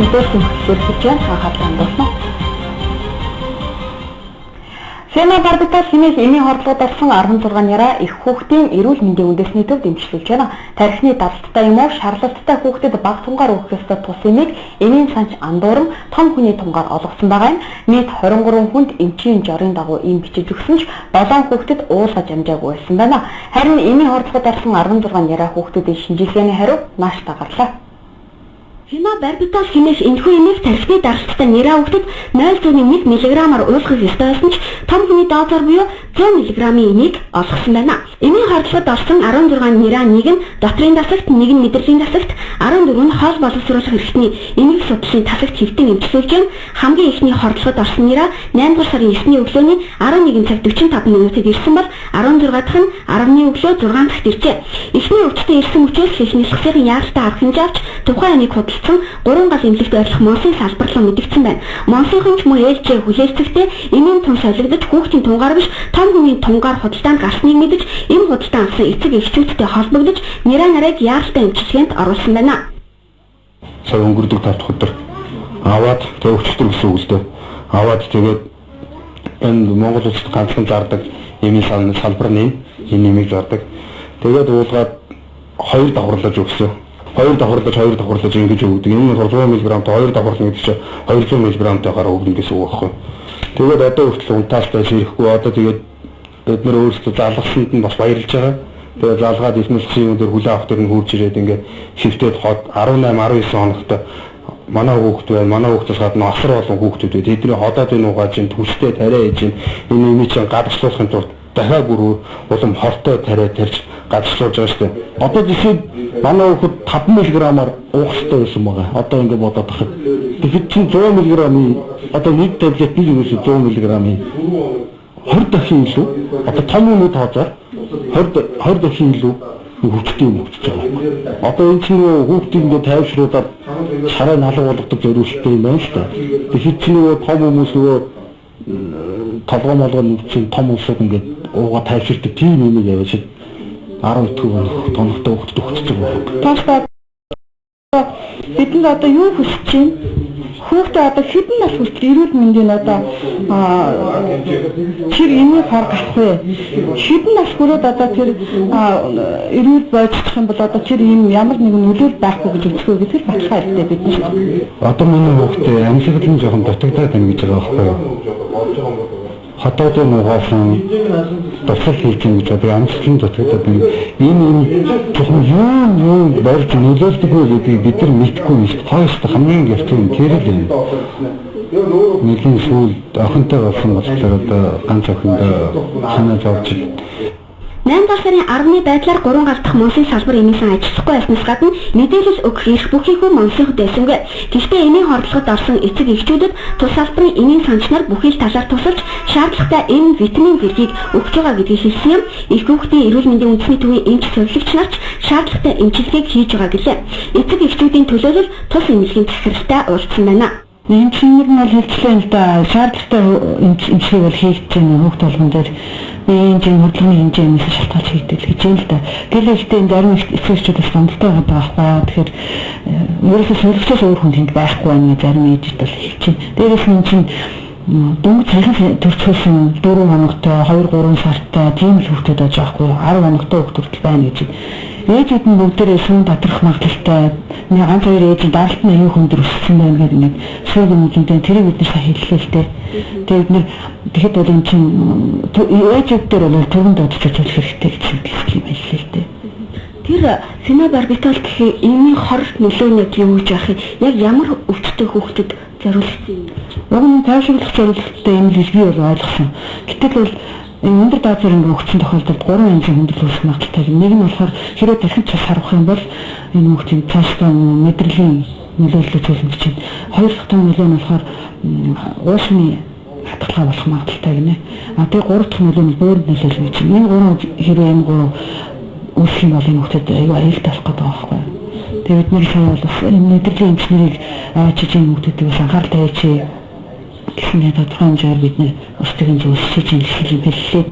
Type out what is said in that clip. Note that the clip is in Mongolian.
мэдээллийн хөтөлбөр хийж анхаарлаа хандуулсан. Сена Барбитал хэмээх эмийн хордлогод орсон 16 няраа их хүүхдийн эрүүл мэндийн үндэсний төв дэмжлүүлж байна. Тархины давталтай юм уу шарлалттай хүүхдэд бага тунгаар өгөх ёстой тус эмийг эмийн санч андуурам том хүний тунгаар олгосон байгаа юм. Нийт 23 хүнд эмчийн жорын дагуу эм бичиж өгсөн ч 7 хүүхдэд уулгаж амжаагүй байсан байна. Харин эмийн хордлогод орсон 16 няраа хүүхдүүдийн шинжилгээний хариу нааш дагарлаа. Сена Барбитал хэмээх энэхүү эмийг тархины даралттай няраа хүүхдэд 0.1 мг-аар уулгах ёстой байсан ч том хүний дозоор буюу 100 мг-ийн эмийг олгосон байна. Эмийн хордлогод орсон 16 няраа нэг нь дотрын дасагт, нэг нь мэдрэлийн дасагт, 14 нь хоол боловсруулах хэрэгтний эмийг судлалын тасагт хэвтэн эмчилүүлж байна. Хамгийн ихний хордлогод орсон няраа 8 дугаар сарын 9-ний өглөөний 11 цаг 45 минутад ирсэн бол 16 дахь нь 10-ны өглөө 6 цагт иржээ. Эхний өвчтөд ирсэн учраас хихнэлхсийн яаралтай арга хэмжээ авч тухайн эмийг худалдсан 3 гал эмнэлэгт ойрлох Монсын салбар руу мэдэгдсэн байна. Монсынхан ч мөн ээлжээ хүлээлцэхдээ эмийн тун солигдож хүүхдийн тунгаар биш том хүний тунгаар худалдаанд гарсныг мэдэж эм худалдан авсан эцэг эхчүүдтэй холбогдож няраа нарыг яаралтай эмчилгээнд оруулсан байна. Сая өнгөрдөг 5 дахь өдөр аваад тэг өвчтөр гэсэн үг л дээ. Аваад тэгээд энэ Монгол улсад ганцхан зардаг эмийн салбар нь энэ эмийг зардаг. Тэгээд уулгаад 2 давхарлаж өгсөн. 2 давхарлаж ингэж өгдөг. Энэ 100 мг-т 2 давхарлах гэдэг чинь 200 мг-тайгаар өгнө гэсэн үг байхгүй. Тэгээд одоо хүртэл унтаалтай ширэхгүй одоо тэгээд бид нар өөрсдөө залгасанд нь бас баярлж байгаа. Тэгээд залгаад ихнэлцийн өндөр хүлээ авах төр нь хурж ирээд ингээд шивтэд хот 18 19 хоногт манай хүүхд байна. Манай хүүхдээс гадна асар олон хүүхдүүд байна. Тэдний ходоод энэ угааж ин төстэй тариа хийж ин энэ имийг чинь гадагшлуулахын тулд дахиад бүр улам хортой тариа тарьж гадагшлуулж байгаа шүү дээ. Одоо жишээ манай хүүхд 5 мг-аар уух хэрэгтэй байсан байгаа. Одоо ингээд бодоод тахад. Тэгэхэд чинь 100 мг-ийн одоо нэг таблет нэг юусэн 100 мг-ийн 20 дахин илүү одоо том хүний тооцоор 20 дахин илүү хүчтэй юм болчихж байгаа. Одоо энэ чинь хүүхдийг ингээд тайвшруулаад шараа налга болгодог зориулттай юм байна шүү дээ. Тэгэхээр чинь нөгөө том хүмүүс нөгөө толгой чинь том улсууд ингээд ууга тайвширдаг тийм юм яваа шиг 10 тоногтой хүүхдэд өгч байгаа. Бидэнд одоо юу хүсэж чинь хүүхдээ одоо хэдэн нас хүртэл эрүүл мэндийн одоо тэр эмийн хор гах вэ? Хэдэн нас хүрээд одоо тэр эрүүл бойцох юм бол одоо тэр эм ямар нэгэн нөлөөлөл байхгүй гэж үзэхөө гэдэг л баталгаа хэлдэг бид нар. Одоо миний хүүхдээ амьсгалын жоохон дутагдаад байна гэж байгаа байхгүй юу? Хотоодын угаасан тусал хийж байгаа гэж одоо амьсгалын дутагдаад байна. Энэ зөвхөн юу барьж нөлөөлдөггүй гэдгийг бид нар мэдгүй юм. Хойст хамгийн гэртэн тэр л юм. Нэгэн сүүл охинтой болсон болохоор одоо ганц охиндоо санаа зовж 8 дугаар сарын 10-ны байдлаар 3 гал дахь Монсын салбар эмийн сан ажиллахгүй байснаас гадна мэдээлэл өгөх эрх бүхийхүү Монсынхд байсангүй. Гэхдээ эмийн хордлогод орсон эцэг эхчүүдэд тус салбарын эмийн санчнаар бүхий л талаар тусалж шаардлагатай эм витамин зэргийг өгч байгаа гэдгийг хэлсэн юм. Их хүүхдийн эрүүл мэндийн үндэсний төвийн эмч зөвлөгч нарч шаардлагатай эмчилгээг хийж байгаа гэлээ. Эцэг эхчүүдийн төлөөлөл тус эмнэлгийн захиралтай уулзсан байна. Эмчнэр нь хэлжлээ л да шаардлагатай эмчилгээг бол хийж байгаа хүүхд болгон дээр энэ чинь хөдөлгөөний хэмжээнээс шалтгаалж хийдэг гэж юм л да. Гэхдээ энэ зарим эцэгчүүдээс хангалттай байгаа байхгүй. Тэгэхээр ерөөсөө сөрөгчөөс өөр хүн тэнд байхгүй байна зарим ээжид бол хэлж чинь. Дээрээс нь чинь дөнгөж цахилгаан төрчихсөн 4 хоногтой 2-3 сартай тийм л хүүхдүүд байж байхгүй 10 хоногтой хүүхдүүд байна гэж. Ээжүүд нь бүгдээрээ сүм татрах магадлалтай нэг ганц хоёр ээж даралт нь аюу хүнд өссөн байна гэдэг нэг сүүл юмнуудын тэрийг бид нар хэллээ л дээ. Тэгээд бид нар тэгэхэд бол энэ чинь ээжүүд дээр бол төвөнд одож ажиллах хэрэгтэй гэж хэлсэн юм хэллээ л дээ. Тэр Сена Барбитал гэх эмийн хор нөлөөний юу гэж яах юм? Яг ямар өвчтөй хүүхдэд зориулсан юм? Яг нь тайвшруулах зорилготой юм л би бол ойлгосон. Гэтэл бол өндөр дозоор өгсөн тохиолдолд 3 хэмжээ хөндлөлт үүсэх магадлалтай. Нэг нь болохоор хэрэг дахин цас харах юм бол энэ хүүхдийн цаашдаа мэдрэлийн нөлөөлөл үзүүлэх чинь. Хоёр дахь нөлөө нь болохоор уушны хатгалгаа болох магадлалтай гинэ. Тэгээ 3 дахь нөлөө нь бөөрөнд нөлөөлөх чинь. Энэ 3 хэрэг энэ 3 үүсэх юм бол энэ хүүхдэд аюу аюултай болох гэдэг байгаа байхгүй. Тэгээ бид нэр сайн бол бас энэ мэдрэлийн эмчнэрийг авчиж энэ хүүхдэд анхаарал тавьж гэсэн тодорхой хэмжээгээр бид нэр устдын зүйлс хийж хэллээ.